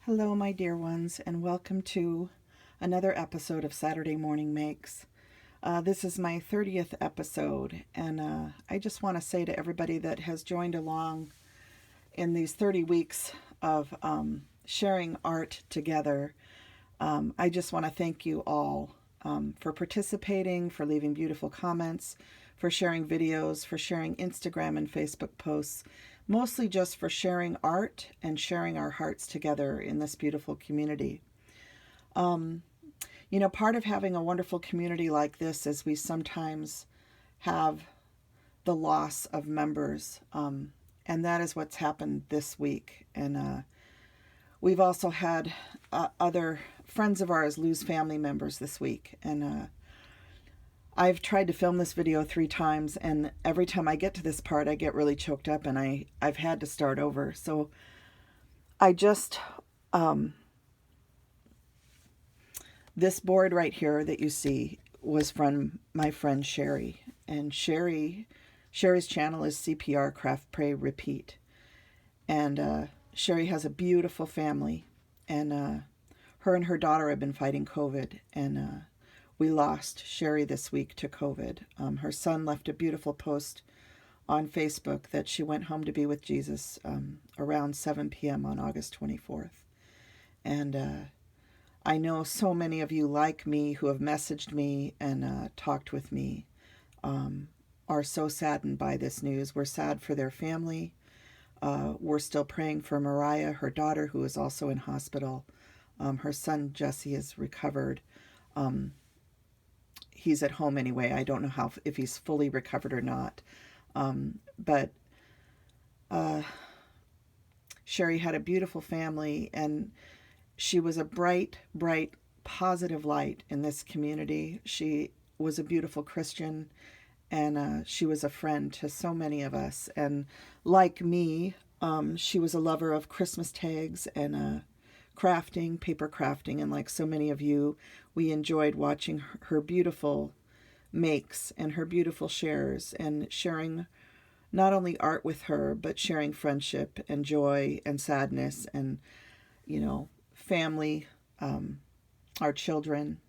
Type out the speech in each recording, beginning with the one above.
Hello, my dear ones, and welcome to another episode of Saturday Morning Makes. This is my 30th episode, and I just want to say to everybody that has joined along in these 30 weeks of sharing art together, I just want to thank you all for participating, for leaving beautiful comments, for sharing videos, for sharing Instagram and Facebook posts, mostly just for sharing art and sharing our hearts together in this beautiful community. Part of having a wonderful community like this is we sometimes have the loss of members, and that is what's happened this week. And we've also had other friends of ours lose family members this week, and I've tried to film this video 3 times, and every time I get to this part, I get really choked up, and I've had to start over. So I just, this board right here that you see was from my friend Sherry, and Sherry's channel is CPR Craft Pray Repeat, and Sherry has a beautiful family, and her and her daughter have been fighting COVID, and we lost Sherry this week to COVID. Her son left a beautiful post on Facebook that she went home to be with Jesus around 7 p.m. on August 24th. And I know so many of you like me who have messaged me and talked with me are so saddened by this news. We're sad for their family. We're still praying for Mariah, her daughter, who is also in hospital. Her son, Jesse, is recovered. He's at home anyway. I don't know if he's fully recovered or not. But Sherry had a beautiful family, and she was a bright, bright, positive light in this community. She was a beautiful Christian, and she was a friend to so many of us. And like me, she was a lover of Christmas tags and crafting, paper crafting, and like so many of you, we enjoyed watching her beautiful makes and her beautiful shares, and sharing not only art with her, but sharing friendship and joy and sadness and, family, our children.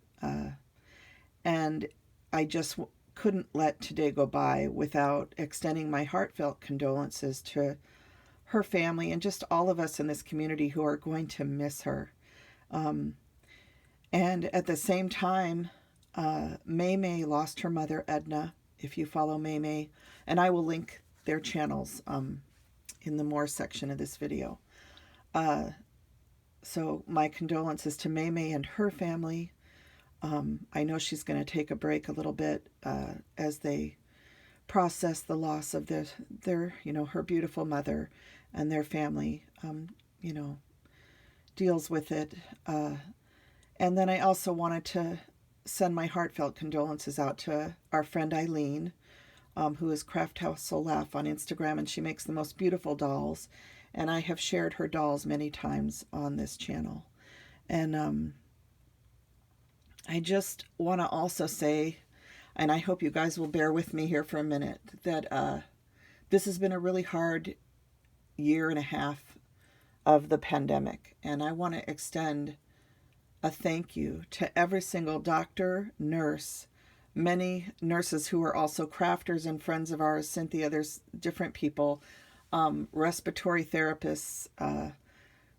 And I just couldn't let today go by without extending my heartfelt condolences to her family and just all of us in this community who are going to miss her. And at the same time, MayMay lost her mother, Edna, if you follow MayMay, and I will link their channels in the more section of this video. So my condolences to MayMay and her family. I know she's going to take a break a little bit as they process the loss of their her beautiful mother, and their family, deals with it. And then I also wanted to send my heartfelt condolences out to our friend Eileen, who is Craft House Soul Laugh on Instagram, and she makes the most beautiful dolls. And I have shared her dolls many times on this channel. And I just want to also say, and I hope you guys will bear with me here for a minute, that this has been a really hard year and a half of the pandemic. And I want to extend a thank you to every single doctor, nurse, many nurses who are also crafters and friends of ours. Cynthia, there's different people, respiratory therapists,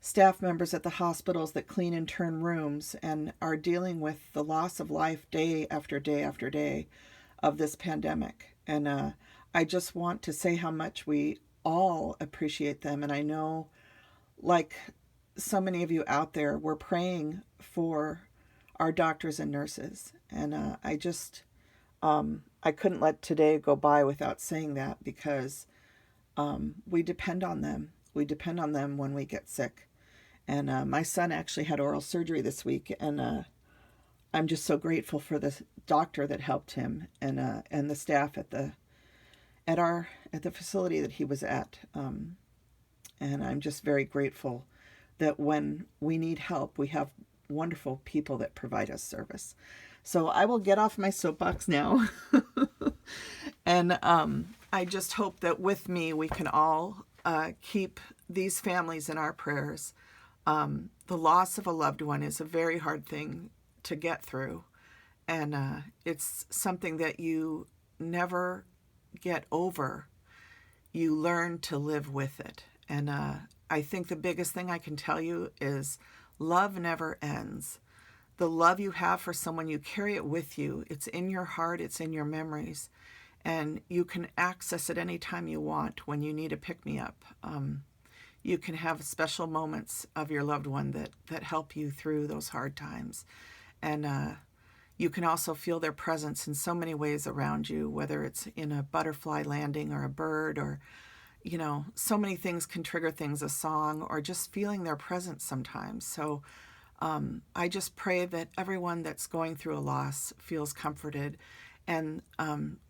staff members at the hospitals that clean and turn rooms and are dealing with the loss of life day after day after day of this pandemic. And I just want to say how much we all appreciate them. And I know, like so many of you out there, we're praying for our doctors and nurses. And I just, I couldn't let today go by without saying that, because we depend on them. We depend on them when we get sick. And my son actually had oral surgery this week, and I'm just so grateful for the doctor that helped him, and the staff at the facility that he was at. And I'm just very grateful that when we need help, we have wonderful people that provide us service. So I will get off my soapbox now. And I just hope that with me we can all keep these families in our prayers. The loss of a loved one is a very hard thing to get through. And it's something that you never get over. You learn to live with it. And I think the biggest thing I can tell you is love never ends. The love you have for someone, you carry it with you. It's in your heart. It's in your memories. And you can access it anytime you want when you need a pick-me-up. You can have special moments of your loved one that help you through those hard times. And you can also feel their presence in so many ways around you, whether it's in a butterfly landing or a bird or, you know, so many things can trigger things, a song or just feeling their presence sometimes. So I just pray that everyone that's going through a loss feels comforted. And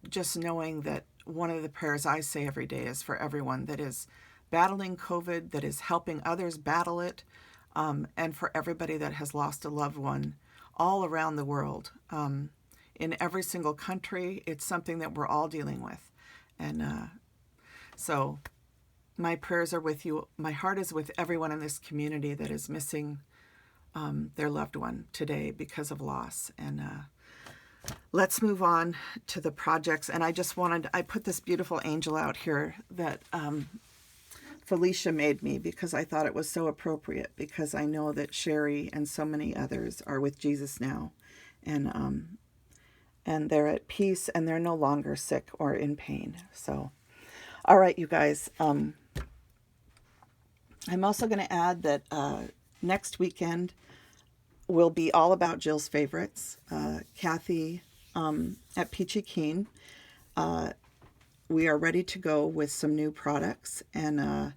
just knowing that one of the prayers I say every day is for everyone that is battling COVID, that is helping others battle it, and for everybody that has lost a loved one all around the world. In every single country, it's something that we're all dealing with. And so my prayers are with you. My heart is with everyone in this community that is missing their loved one today because of loss. And let's move on to the projects. And I put this beautiful angel out here that Felicia made me because I thought it was so appropriate, because I know that Sherry and so many others are with Jesus now, and they're at peace and they're no longer sick or in pain. So, all right, you guys, I'm also going to add that next weekend will be all about Jill's favorites. Kathy at Peachy Keen. We are ready to go with some new products, and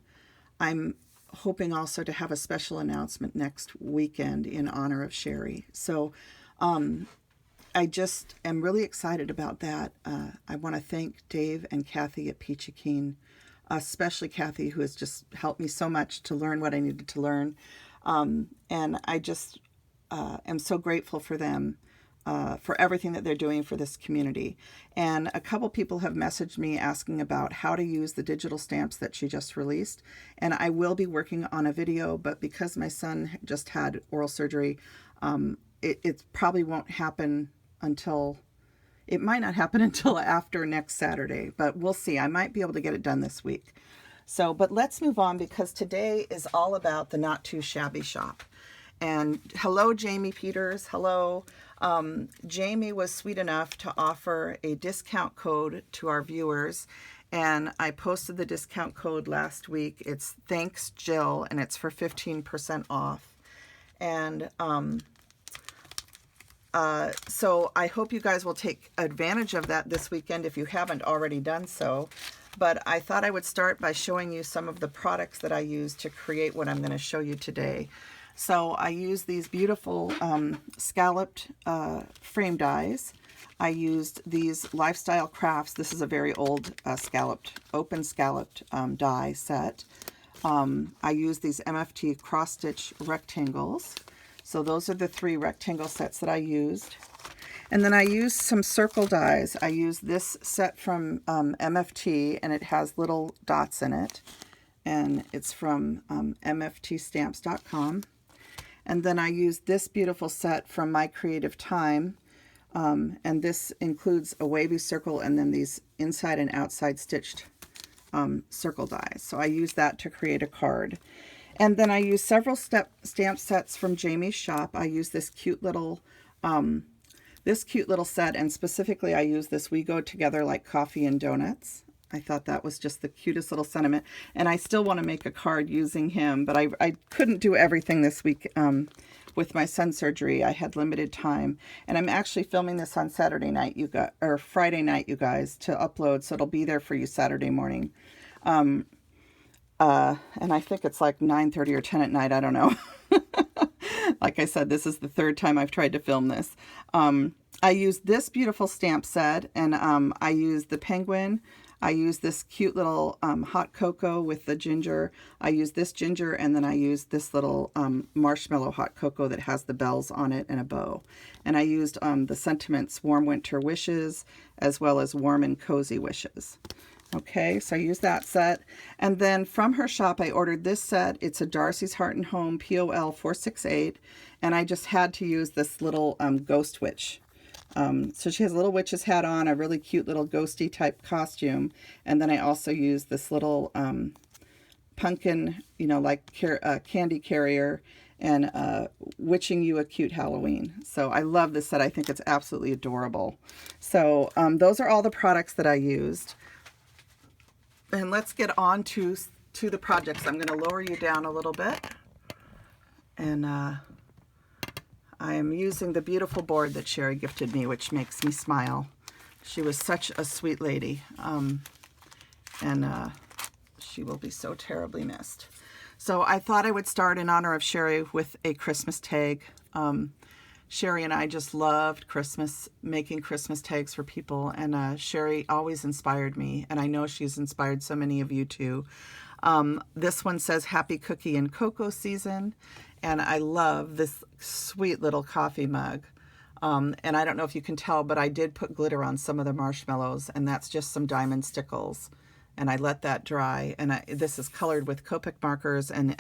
I'm hoping also to have a special announcement next weekend in honor of Sherry. So I just am really excited about that. I want to thank Dave and Kathy at Peachy Keen, especially Kathy, who has just helped me so much to learn what I needed to learn. And I just am so grateful for them. For everything that they're doing for this community. And a couple people have messaged me asking about how to use the digital stamps that she just released. And I will be working on a video, but because my son just had oral surgery, it probably won't happen it might not happen until after next Saturday, but we'll see. I might be able to get it done this week. So, but let's move on, because today is all about the Not Too Shabby shop. And hello, Jamie Peters. Hello. Jamie was sweet enough to offer a discount code to our viewers, and I posted the discount code last week. It's Thanks Jill, and it's for 15% off. And so I hope you guys will take advantage of that this weekend if you haven't already done so. But I thought I would start by showing you some of the products that I use to create what I'm going to show you today. So I use these beautiful scalloped frame dies. I used these Lifestyle Crafts. This is a very old open scalloped die set. I use these MFT cross stitch rectangles. So those are the 3 rectangle sets that I used. And then I used some circle dies. I used this set from MFT, and it has little dots in it. And it's from mftstamps.com. And then I used this beautiful set from My Creative Time. And this includes a wavy circle and then these inside and outside stitched circle dies. So I used that to create a card. And then I used several stamp sets from Jamie's shop. I used this cute little set, and specifically I used this We Go Together Like Coffee and Donuts. I thought that was just the cutest little sentiment. And I still want to make a card using him, but I couldn't do everything this week with my son's surgery. I had limited time. And I'm actually filming this on Saturday night, or Friday night, you guys, to upload. So it'll be there for you Saturday morning. And I think it's like 9:30 or 10 at night. I don't know. Like I said, this is the 3rd time I've tried to film this. I used this beautiful stamp set, and I used the penguin. I used this cute little hot cocoa with the ginger. I used this ginger, and then I used this little marshmallow hot cocoa that has the bells on it and a bow. And I used the sentiments Warm Winter Wishes, as well as Warm and Cozy Wishes. Okay, so I used that set. And then from her shop, I ordered this set. It's a Darcy's Heart and Home POL 468. And I just had to use this little ghost witch. So she has a little witch's hat on, a really cute little ghosty type costume. And then I also used this little pumpkin, you know, like candy carrier, and witching you a cute Halloween. So I love this set. I think it's absolutely adorable. So those are all the products that I used. And let's get on to the projects. I'm going to lower you down a little bit. And I am using the beautiful board that Sherry gifted me, which makes me smile. She was such a sweet lady. She will be so terribly missed. So I thought I would start in honor of Sherry with a Christmas tag. Sherry and I just loved Christmas, making Christmas tags for people, and Sherry always inspired me, and I know she's inspired so many of you too. This one says Happy Cookie and Cocoa Season, and I love this sweet little coffee mug. And I don't know if you can tell, but I did put glitter on some of the marshmallows, and that's just some diamond stickles. And I let that dry, and this is colored with Copic markers, and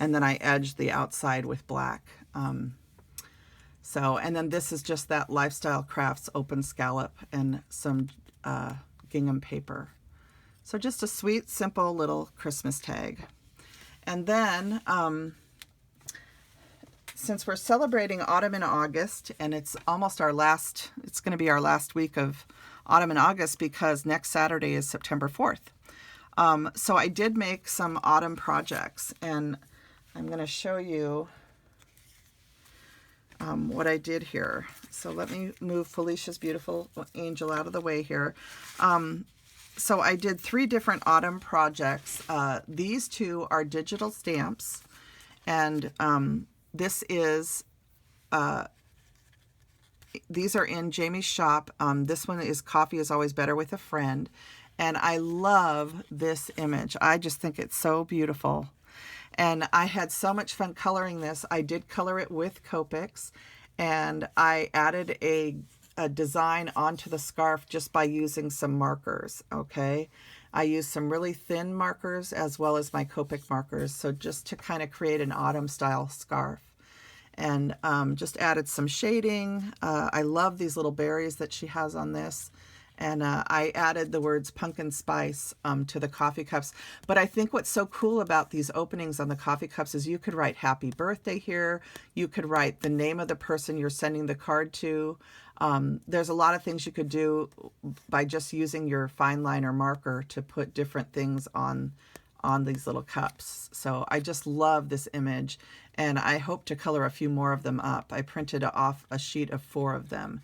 then I edged the outside with black. And then this is just that Lifestyle Crafts open scallop and some gingham paper. So just a sweet, simple little Christmas tag. And then, since we're celebrating autumn and August, and it's almost it's going to be our last week of autumn and August, because next Saturday is September 4th. So I did make some autumn projects, and I'm going to show you what I did here. So let me move Felicia's beautiful angel out of the way here. So I did 3 different autumn projects. These 2 are digital stamps, and this is these are in Jamie's shop. This one is Coffee is Always Better with a Friend, and I love this image. I just think it's so beautiful. And I had so much fun coloring this. I did color it with Copics, and I added a design onto the scarf just by using some markers, okay? I used some really thin markers as well as my Copic markers, so just to kind of create an autumn style scarf. And just added some shading. I love these little berries that she has on this. And I added the words pumpkin spice to the coffee cups. But I think what's so cool about these openings on the coffee cups is you could write happy birthday here. You could write the name of the person you're sending the card to. There's a lot of things you could do by just using your fine liner marker to put different things on these little cups. So I just love this image, and I hope to color a few more of them up. I printed off a sheet of 4 of them.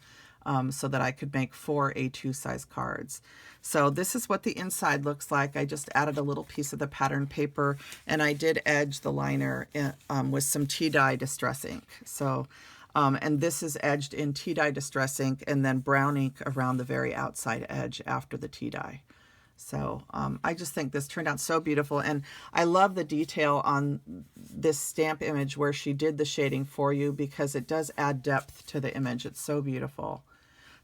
So that I could make 4 A2 size cards. So this is what the inside looks like. I just added a little piece of the pattern paper, and I did edge the liner with some tea dye distress ink. So, and this is edged in tea dye distress ink and then brown ink around the very outside edge after the tea dye. So I just think this turned out so beautiful, and I love the detail on this stamp image where she did the shading for you, because it does add depth to the image. It's so beautiful.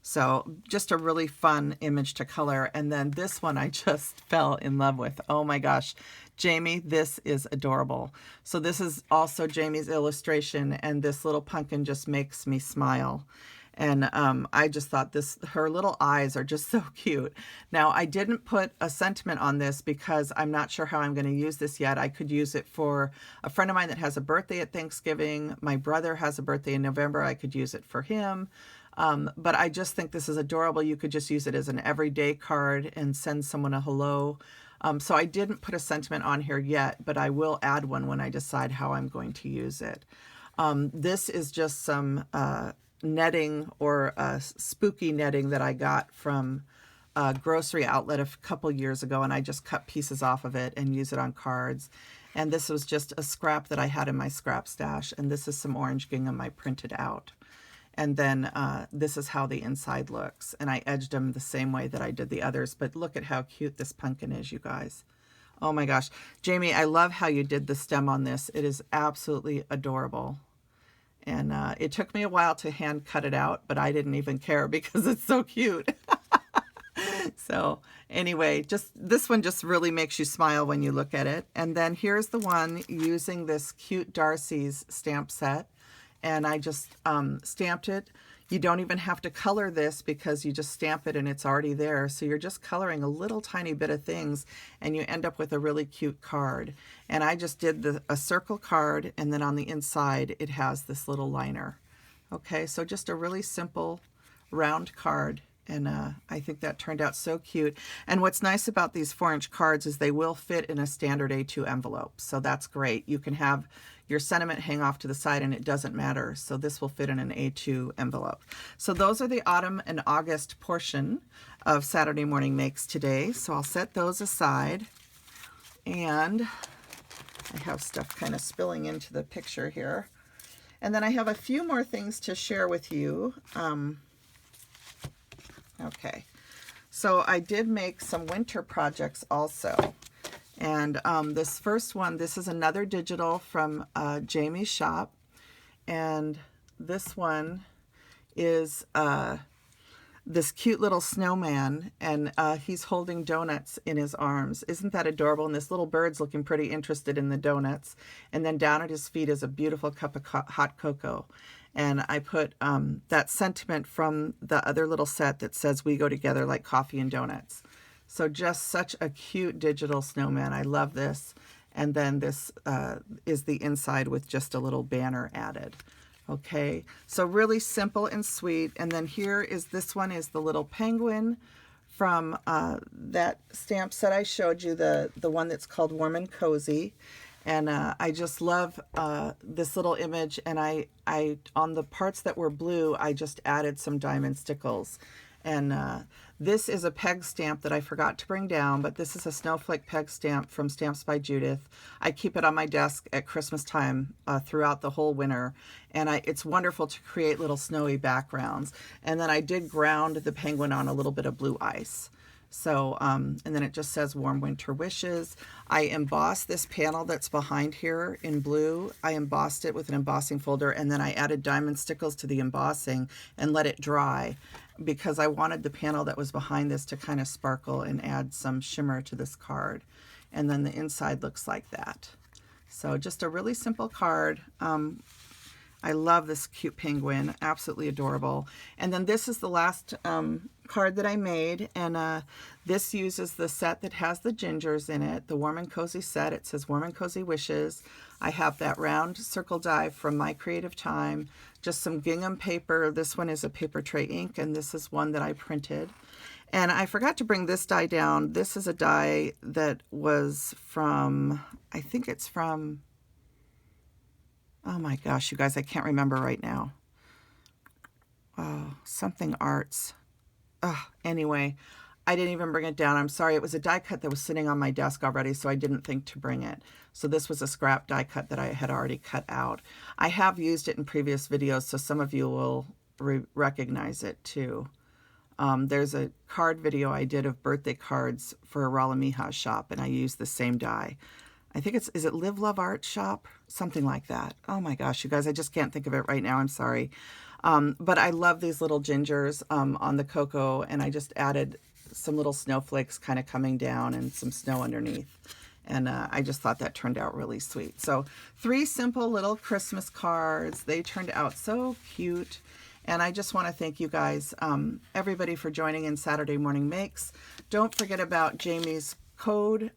So just a really fun image to color. And then this one I just fell in love with. Oh my gosh, Jamie, this is adorable. So this is also Jamie's illustration, and this little pumpkin just makes me smile. And I just thought her little eyes are just so cute. Now, I didn't put a sentiment on this because I'm not sure how I'm going to use this yet. I could use it for a friend of mine that has a birthday at Thanksgiving. My brother has a birthday in November. I could use it for him. But I just think this is adorable. You could just use it as an everyday card and send someone a hello. So I didn't put a sentiment on here yet, but I will add one when I decide how I'm going to use it. This is just some netting, or spooky netting that I got from a grocery outlet a couple years ago, and I just cut pieces off of it and use it on cards. And this was just a scrap that I had in my scrap stash, and this is some orange gingham I printed out. And then this is how the inside looks. And I edged them the same way that I did the others. But look at how cute this pumpkin is, you guys. Oh my gosh. Jamie, I love how you did the stem on this. It is absolutely adorable. And it took me a while to hand cut it out, but I didn't even care because it's so cute. So anyway, just this one just really makes you smile when you look at it. And then here's the one using this cute Darcy's stamp set. And I just stamped it. You don't even have to color this because you just stamp it and it's already there. So you're just coloring a little tiny bit of things and you end up with a really cute card. And I just did a circle card, and then on the inside it has this little liner. Okay, so just a really simple round card. And I think that turned out so cute. And what's nice about these 4-inch cards is they will fit in a standard A2 envelope. So that's great. You can have your sentiment hang off to the side and it doesn't matter. So this will fit in an A2 envelope. So those are the autumn and August portion of Saturday Morning Makes today. So I'll set those aside. And I have stuff kind of spilling into the picture here. And then I have a few more things to share with you. Okay, so I did make some winter projects also. And this first one, this is another digital from Jamie's shop. And this one is this cute little snowman, and he's holding donuts in his arms. Isn't that adorable? And this little bird's looking pretty interested in the donuts. And then down at his feet is a beautiful cup of hot cocoa. And I put that sentiment from the other little set that says, "We go together like coffee and donuts." So just such a cute digital snowman. I love this. And then this is the inside with just a little banner added. Okay, so really simple and sweet. And then here is, this one is the little penguin from that stamp set I showed you, the one that's called Warm and Cozy. And I just love this little image. And I on the parts that were blue, I just added some diamond stickles. And this is a peg stamp that I forgot to bring down, but this is a snowflake peg stamp from Stamps by Judith. I keep it on my desk at Christmas time throughout the whole winter. And it's wonderful to create little snowy backgrounds. And then I did ground the penguin on a little bit of blue ice. So, and then it just says Warm Winter Wishes. I embossed this panel that's behind here in blue. I embossed it with an embossing folder, and then I added diamond stickles to the embossing and let it dry because I wanted the panel that was behind this to kind of sparkle and add some shimmer to this card. And then the inside looks like that. So just a really simple card. I love this cute penguin, absolutely adorable. And then this is the last card that I made, and this uses the set that has the gingers in it, the Warm and Cozy set. It says Warm and Cozy Wishes. I have that round circle die from My Creative Time, just some gingham paper. This one is a paper tray ink, and this is one that I printed. And I forgot to bring this die down. This is a die that was from, I think it's from, oh my gosh, you guys, I can't remember right now. Oh, something arts. Anyway, I didn't even bring it down. I'm sorry. It was a die cut that was sitting on my desk already, so I didn't think to bring it. So this was a scrap die cut that I had already cut out. I have used it in previous videos, so some of you will recognize it too. There's a card video I did of birthday cards for Rala Miha's shop, and I used the same die. I think is it Live Love Art Shop? Something like that. Oh my gosh, you guys, I just can't think of it right now. I'm sorry. But I love these little gingers on the cocoa, and I just added some little snowflakes kind of coming down and some snow underneath. And I just thought that turned out really sweet. So 3 simple little Christmas cards. They turned out so cute. And I just want to thank you guys, everybody, for joining in Saturday Morning Makes. Don't forget about Jamie's code.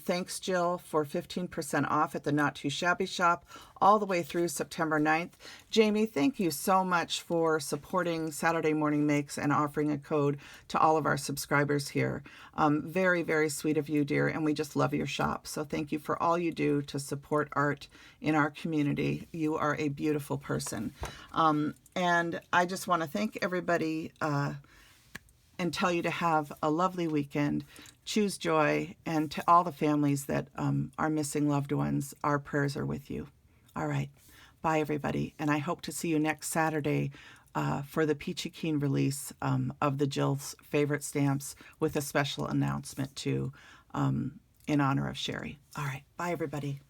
Thanks, Jill, for 15% off at the Not Too Shabby shop all the way through September 9th. Jamie, thank you so much for supporting Saturday Morning Makes and offering a code to all of our subscribers here. Very, very sweet of you, dear, and we just love your shop. So thank you for all you do to support art in our community. You are a beautiful person. And I just want to thank everybody and tell you to have a lovely weekend. Choose joy, and to all the families that are missing loved ones, our prayers are with you. All right. Bye, everybody. And I hope to see you next Saturday for the Peachy Keen release of the Jill's favorite stamps with a special announcement too in honor of Sherry. All right. Bye, everybody.